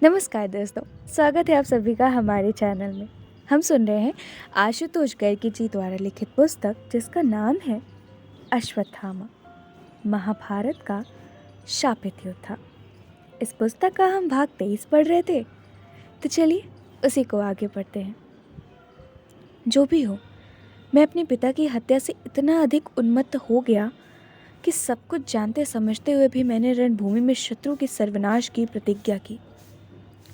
नमस्कार दोस्तों, स्वागत है आप सभी का हमारे चैनल में। हम सुन रहे हैं आशुतोष गर्गी जी द्वारा लिखित पुस्तक जिसका नाम है अश्वत्थामा, महाभारत का शापित योद्धा। इस पुस्तक का हम भाग 23 पढ़ रहे थे, तो चलिए उसी को आगे पढ़ते हैं। जो भी हो, मैं अपने पिता की हत्या से इतना अधिक उन्मत्त हो गया कि सब कुछ जानते समझते हुए भी मैंने रणभूमि में शत्रु के सर्वनाश की प्रतिज्ञा की।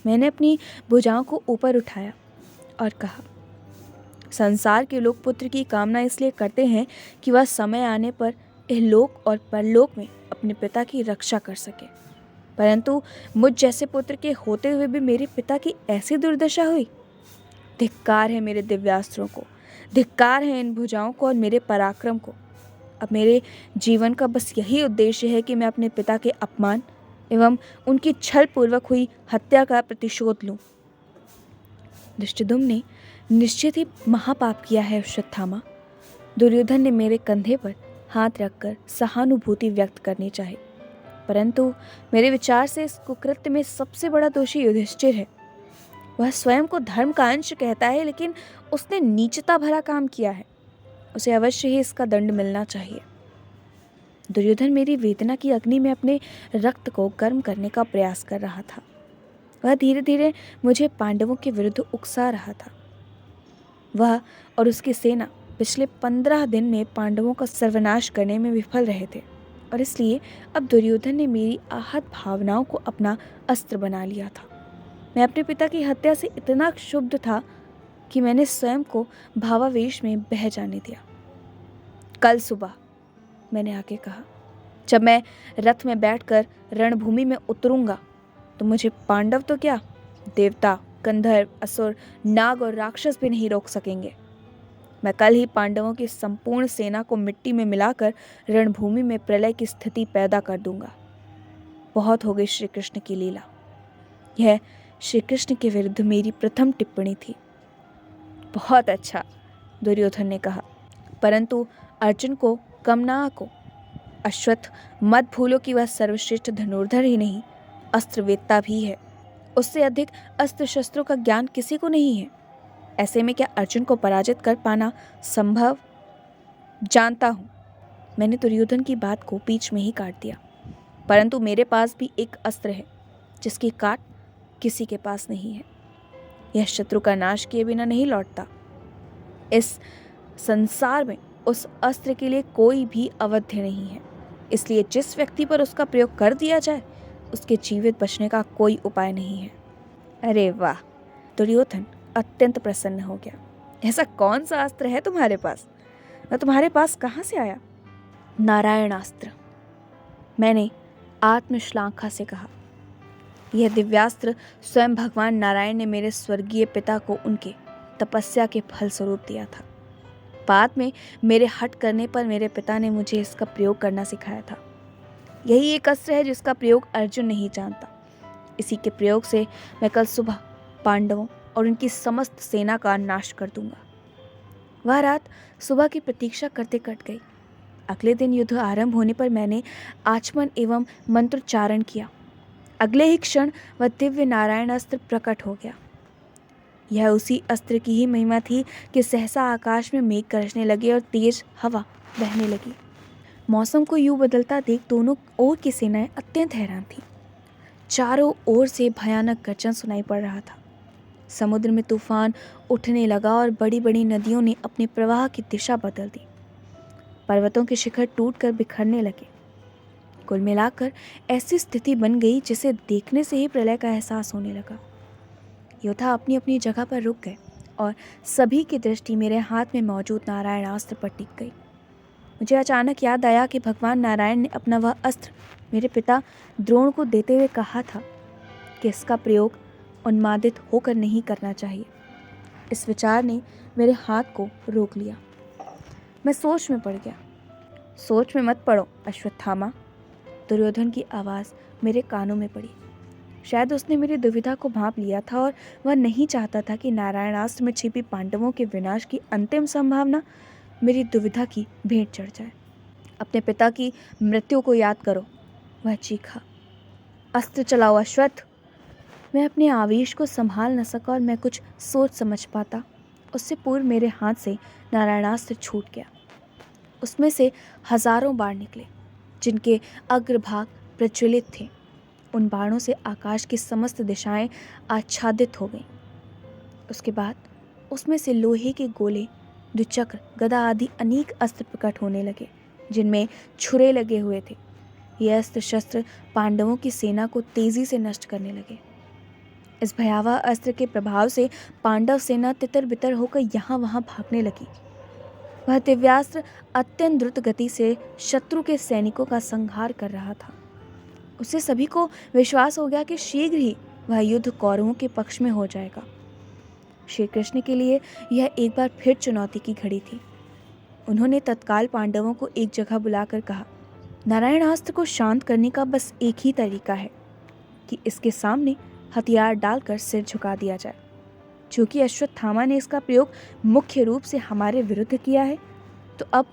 मैंने अपनी भुजाओं को ऊपर उठाया और कहा, संसार के लोग पुत्र की कामना इसलिए करते हैं कि वह समय आने पर इहलोक और परलोक में अपने पिता की रक्षा कर सके, परंतु मुझ जैसे पुत्र के होते हुए भी मेरे पिता की ऐसी दुर्दशा हुई। धिक्कार है मेरे दिव्यास्त्रों को, धिक्कार है इन भुजाओं को और मेरे पराक्रम को। अब मेरे जीवन का बस यही उद्देश्य है कि मैं अपने पिता के अपमान एवं उनकी छल पूर्वक हुई हत्या का प्रतिशोध लूं। धृष्टद्युम्न ने निश्चित ही महापाप किया है अश्वत्थामा। दुर्योधन ने मेरे कंधे पर हाथ रखकर सहानुभूति व्यक्त करनी चाहिए, परंतु मेरे विचार से इस कुकृत्य में सबसे बड़ा दोषी युधिष्ठिर है। वह स्वयं को धर्म का अंश कहता है, लेकिन उसने नीचता भरा काम किया है। उसे अवश्य ही इसका दंड मिलना चाहिए। दुर्योधन मेरी वेदना की अग्नि में अपने रक्त को गर्म करने का प्रयास कर रहा था। वह धीरे धीरे मुझे पांडवों के विरुद्ध उकसा रहा था। वह और उसकी सेना पिछले 15 दिन में पांडवों का सर्वनाश करने में विफल रहे थे, और इसलिए अब दुर्योधन ने मेरी आहत भावनाओं को अपना अस्त्र बना लिया था। मैं अपने पिता की हत्या से इतना क्षुब्ध था कि मैंने स्वयं को भावावेश में बह जाने दिया। कल सुबह, मैंने आके कहा, जब मैं रथ में बैठकर रणभूमि में उतरूंगा तो मुझे पांडव तो क्या, देवता, गंधर्व, असुर, नाग और राक्षस भी नहीं रोक सकेंगे। मैं कल ही पांडवों की संपूर्ण सेना को मिट्टी में मिलाकर रणभूमि में प्रलय की स्थिति पैदा कर दूंगा। बहुत हो गई श्री कृष्ण की लीला। यह श्री कृष्ण के विरुद्ध मेरी प्रथम टिप्पणी थी। बहुत अच्छा, दुर्योधन ने कहा, परंतु अर्जुन को कम ना आको। अश्वत्थ, मत भूलो कि वह सर्वश्रेष्ठ धनुर्धर ही नहीं, अस्त्रवेत्ता भी है। उससे अधिक अस्त्र शस्त्रों का ज्ञान किसी को नहीं है। ऐसे में क्या अर्जुन को पराजित कर पाना संभव? जानता हूं। मैंने दुर्योधन की बात को बीच में ही काट दिया, परंतु मेरे पास भी एक अस्त्र है जिसकी काट किसी के पास नहीं है। यह शत्रु का नाश किए बिना नहीं लौटता। इस संसार में उस अस्त्र के लिए कोई भी अवध्य नहीं है, इसलिए जिस व्यक्ति पर उसका प्रयोग कर दिया जाए उसके जीवित बचने का कोई उपाय नहीं है। अरे वाह! दुर्योधन अत्यंत प्रसन्न हो गया। ऐसा कौन सा अस्त्र है तुम्हारे पास? वह तुम्हारे पास कहाँ से आया? नारायणास्त्र, मैंने आत्मश्लाघा से कहा। यह दिव्यास्त्र स्वयं भगवान नारायण ने मेरे स्वर्गीय पिता को उनके तपस्या के फल स्वरूप दिया था। बाद में मेरे हट करने पर मेरे पिता ने मुझे इसका प्रयोग करना सिखाया था। यही एक अस्त्र है जिसका प्रयोग अर्जुन नहीं जानता। इसी के प्रयोग से मैं कल सुबह पांडवों और उनकी समस्त सेना का नाश कर दूंगा। वह रात सुबह की प्रतीक्षा करते कट गई। अगले दिन युद्ध आरंभ होने पर मैंने आचमन एवं मंत्रोच्चारण किया। अगले ही क्षण वह दिव्य नारायण अस्त्र प्रकट हो गया। यह उसी अस्त्र की ही महिमा थी कि सहसा आकाश में मेघ गरजने लगे और तेज हवा बहने लगी। मौसम को यूं बदलता देख दोनों ओर की सेनाएं अत्यंत हैरान थीं। चारों ओर से भयानक गर्जन सुनाई पड़ रहा था। समुद्र में तूफान उठने लगा और बड़ी बड़ी नदियों ने अपने प्रवाह की दिशा बदल दी। पर्वतों के शिखर टूटकर बिखरने लगे। कुल मिलाकर ऐसी स्थिति बन गई जिसे देखने से ही प्रलय का एहसास होने लगा। योद्धा अपनी अपनी जगह पर रुक गए और सभी की दृष्टि मेरे हाथ में मौजूद नारायणास्त्र पर टिक गई। मुझे अचानक याद आया कि भगवान नारायण ने अपना वह अस्त्र मेरे पिता द्रोण को देते हुए कहा था कि इसका प्रयोग उन्मादित होकर नहीं करना चाहिए। इस विचार ने मेरे हाथ को रोक लिया। मैं सोच में पड़ गया। सोच में मत पड़ो अश्वत्थामा, दुर्योधन की आवाज़ मेरे कानों में पड़ी। शायद उसने मेरी दुविधा को भांप लिया था और वह नहीं चाहता था कि नारायणास्त्र में छिपी पांडवों के विनाश की अंतिम संभावना मेरी दुविधा की भेंट चढ़ जाए। अपने पिता की मृत्यु को याद करो, वह चीखा। अस्त्र चलाओ अश्वत्थ। मैं अपने आवेश को संभाल न सका और मैं कुछ सोच समझ पाता उससे पूर्व मेरे हाथ से नारायणास्त्र छूट गया। उसमें से हजारों बाण निकले जिनके अग्रभाग प्रज्वलित थे। उन बाणों से आकाश की समस्त दिशाएं आच्छादित हो गईं। उसके बाद उसमें से लोहे के गोले, द्विचक्र, गदा आदि अनेक अस्त्र प्रकट होने लगे जिनमें छुरे लगे हुए थे। ये अस्त्र शस्त्र पांडवों की सेना को तेजी से नष्ट करने लगे। इस भयावह अस्त्र के प्रभाव से पांडव सेना तितर बितर होकर यहाँ वहाँ भागने लगी। वह दिव्यास्त्र अत्यंत द्रुत गति से शत्रु के सैनिकों का संहार कर रहा था। उससे सभी को विश्वास हो गया कि शीघ्र ही वह युद्ध कौरवों के पक्ष में हो जाएगा। श्री कृष्ण के लिए यह एक बार फिर चुनौती की घड़ी थी। उन्होंने तत्काल पांडवों को एक जगह बुलाकर कहा, नारायणास्त्र को शांत करने का बस एक ही तरीका है कि इसके सामने हथियार डालकर सिर झुका दिया जाए। चूंकि अश्वत्थामा ने इसका प्रयोग मुख्य रूप से हमारे विरुद्ध किया है, तो अब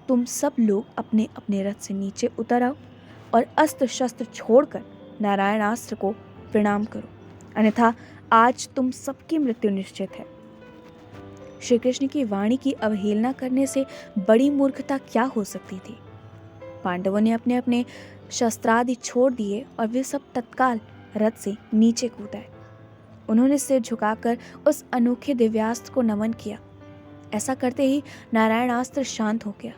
तुम सब लोग अपने अपने रथ से नीचे उतर आओ और अस्त्र शस्त्र छोड़कर नारायणास्त्र को प्रणाम करो, अन्यथा आज तुम सबकी मृत्यु निश्चित है। श्री कृष्ण की वाणी की अवहेलना करने से बड़ी मूर्खता क्या हो सकती थी। पांडवों ने अपने अपने शस्त्रादि छोड़ दिए और वे सब तत्काल रथ से नीचे कूद आए। उन्होंने सिर झुकाकर उस अनोखे दिव्यास्त्र को नमन किया। ऐसा करते ही नारायणास्त्र शांत हो गया।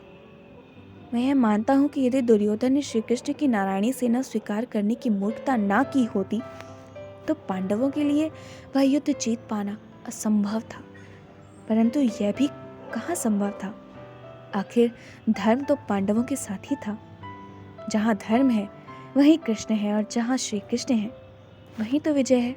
मैं यह मानता हूं कि यदि दुर्योधन ने श्री कृष्ण की नारायणी सेना स्वीकार करने की मूर्खता ना की होती तो पांडवों के लिए वह युद्ध जीत पाना असंभव था। परंतु यह भी कहाँ संभव था। आखिर धर्म तो पांडवों के साथ ही था। जहाँ धर्म है वहीं कृष्ण है और जहाँ श्री कृष्ण है वहीं तो विजय है।